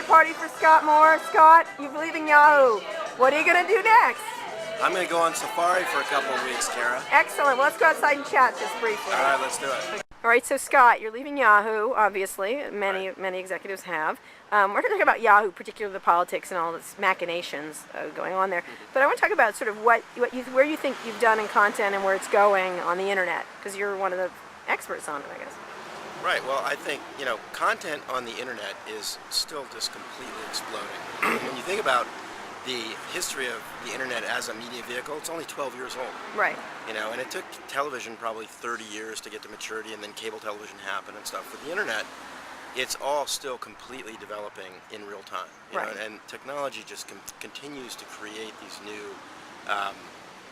birthday party for Scott Moore. Scott, you're leaving Yahoo. What are you going to do next? I'm going to go on safari for a couple of weeks, Kara. Excellent. Well, let's go outside and chat just briefly. All right, let's do it. All right, so Scott, you're leaving Yahoo, obviously. Many executives have. We're going to talk about Yahoo, particularly the politics and all its machinations going on there. But I want to talk about sort of where you think you've done in content and where it's going on the internet, because you're one of the experts on it, I guess. Right. Well, I think, content on the internet is still just completely exploding. When you think about the history of the internet as a media vehicle, it's only 12 years old. Right. And it took television probably 30 years to get to maturity, and then cable television happened and stuff. With the internet, it's all still completely developing in real time. Right. And technology just continues to create these new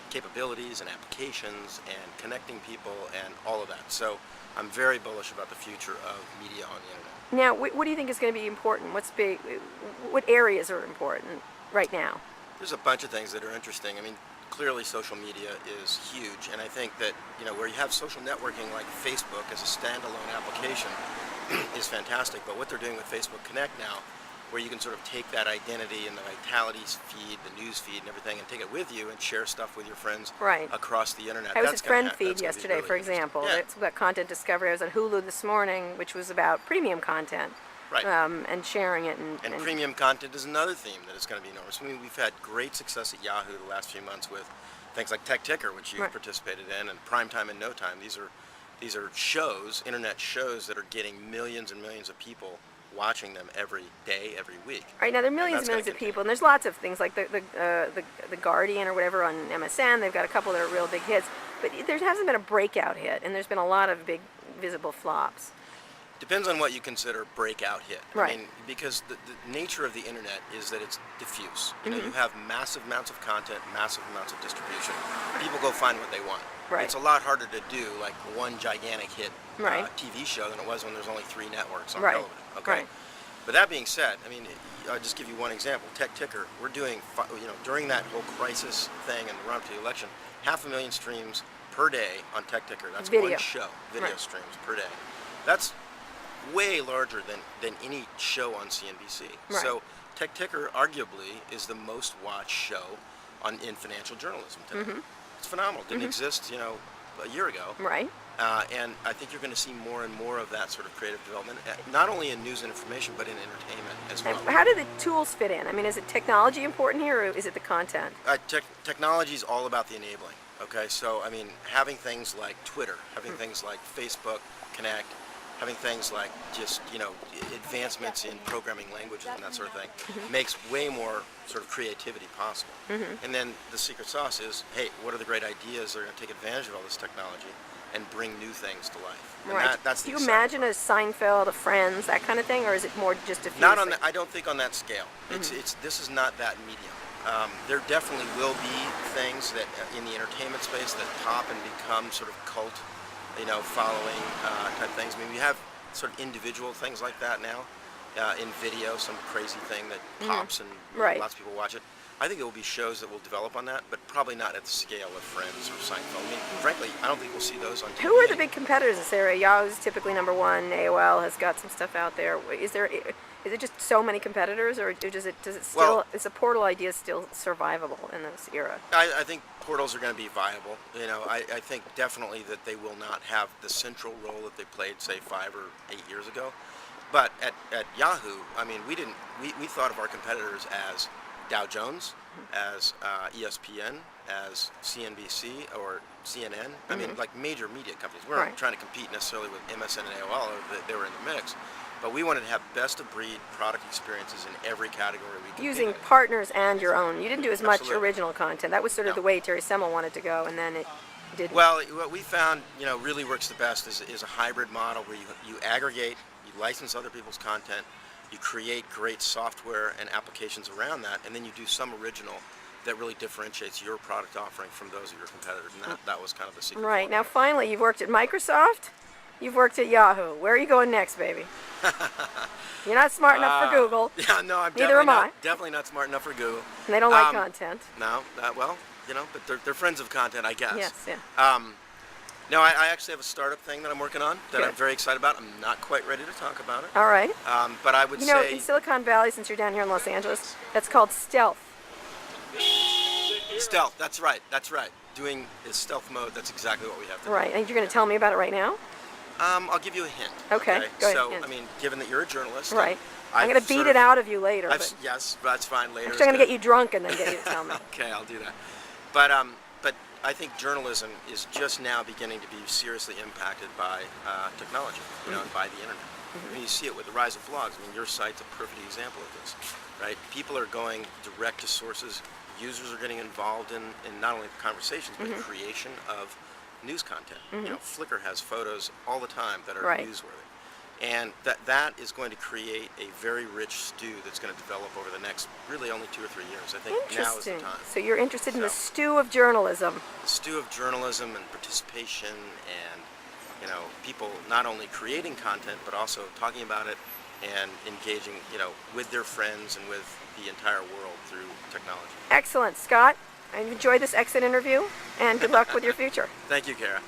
capabilities and applications and connecting people and all of that. So I'm very bullish about the future of media on the internet. Now, what do you think is going to be important? What areas are important right now? There's a bunch of things that are interesting. I mean, clearly social media is huge, and I think that, where you have social networking like Facebook as a standalone application is fantastic, but what they're doing with Facebook Connect now, where you can sort of take that identity and the vitality feed, the news feed and everything, and take it with you and share stuff with your friends across the internet. I was at Friend Feed yesterday, really for example. Yeah. It's about content discovery. I was at Hulu this morning, which was about premium content. Right. And sharing it. And premium content is another theme that is going to be enormous. I mean, we've had great success at Yahoo the last few months with things like Tech Ticker, which you've participated in, and Primetime and No Time. These are shows, internet shows, that are getting millions and millions of people watching them every day, every week. Right, now there are millions and millions of people, and there's lots of things like the Guardian or whatever on MSN. They've got a couple that are real big hits, but there hasn't been a breakout hit, and there's been a lot of big visible flops. Depends on what you consider breakout hit. Right. I mean, because the nature of the internet is that it's diffuse. You have massive amounts of content, massive amounts of distribution. People go find what they want. Right. It's a lot harder to do like one gigantic hit Right. TV show than it was when there's only 3 networks on Right. television. Okay. Right. But that being said, I mean, I'll just give you one example. Tech Ticker, we're doing, during that whole crisis thing and the run-up to the election, 500,000 streams per day on Tech Ticker. That's Video. one show, video streams per day. That's way larger than any show on CNBC. Right. So Tech Ticker arguably is the most watched show in financial journalism today. It's phenomenal. Didn't exist, a year ago. Right. And I think you're going to see more and more of that sort of creative development, not only in news and information, but in entertainment as well. And how do the tools fit in? I mean, is it technology important here, or is it the content? Technology is all about the enabling. Okay, so I mean, having things like Twitter, having things like Facebook Connect, having things like just, advancements in programming languages and that sort of thing makes way more sort of creativity possible. And then the secret sauce is, hey, what are the great ideas that are going to take advantage of all this technology and bring new things to life? And Right. that's do the you imagine a Seinfeld, a Friends, that kind of thing, or is it more just diffuse? Not on that. I don't think on that scale. This is not that medium. There definitely will be things that in the entertainment space that pop and become sort of cult, following type things. I mean, we have sort of individual things like that now in video, some crazy thing that pops and lots of people watch it. I think there will be shows that will develop on that, but probably not at the scale of Friends or Seinfeld. I mean, frankly, I don't think we'll see those on TV. Who are the big competitors in this area? Yahoo's typically number one. AOL has got some stuff out there. Is it just so many competitors, or does it still, is the portal idea still survivable in this era? I think portals are going to be viable. I think definitely that they will not have the central role that they played, say, 5 or 8 years ago. But at Yahoo, I mean, we thought of our competitors as Dow Jones, as ESPN, as CNBC or CNN. I mean, like major media companies. We weren't trying to compete necessarily with MSN and AOL. They were in the mix. But we wanted to have best-of-breed product experiences in every category we could. Using partners and your own. You didn't do as much original content. That was sort of the way Terry Semel wanted to go, and then it didn't. Well, what we found, really works the best is a hybrid model where you aggregate, you license other people's content, you create great software and applications around that, and then you do some original that really differentiates your product offering from those of your competitors, and that was kind of the secret. Right. Now, finally, you've worked at Microsoft. You've worked at Yahoo. Where are you going next, baby? You're not smart enough for Google. Yeah, no, I'm definitely not smart enough for Google. And they don't like content. No, but they're friends of content, I guess. Yes, yeah. No, I actually have a startup thing that I'm working on that I'm Good. very excited about. I'm not quite ready to talk about it. All right. But I would You know, say in Silicon Valley, since you're down here in Los Angeles, that's called stealth. stealth. That's right. That's right. Doing is stealth mode. That's exactly what we have to Right. And you're going to tell me about it right now? do. I'll give you a hint. Okay, go ahead, So, hint. I mean, given that you're a journalist, Right. I'm I've going to beat sort it of- out of you later. I've, But yes, that's fine. Later. actually, I'm going to get you drunk and then get you to tell me. Okay, I'll do that. But I think journalism is just now beginning to be seriously impacted by technology, and by the internet. I mean, you see it with the rise of blogs. I mean, your site's a perfect example of this, right? People are going direct to sources. Users are getting involved in not only the conversations, but the creation of news content. Flickr has photos all the time that are Right. newsworthy. And that is going to create a very rich stew that's going to develop over the next really only 2 or 3 years. I think now is the Interesting. time. So you're interested in the So- stew of journalism. The stew of journalism and participation and people not only creating content but also talking about it and engaging with their friends and with the entire world through technology. Excellent, Scott. I enjoyed this exit interview, and good luck with your future. Thank you, Kara.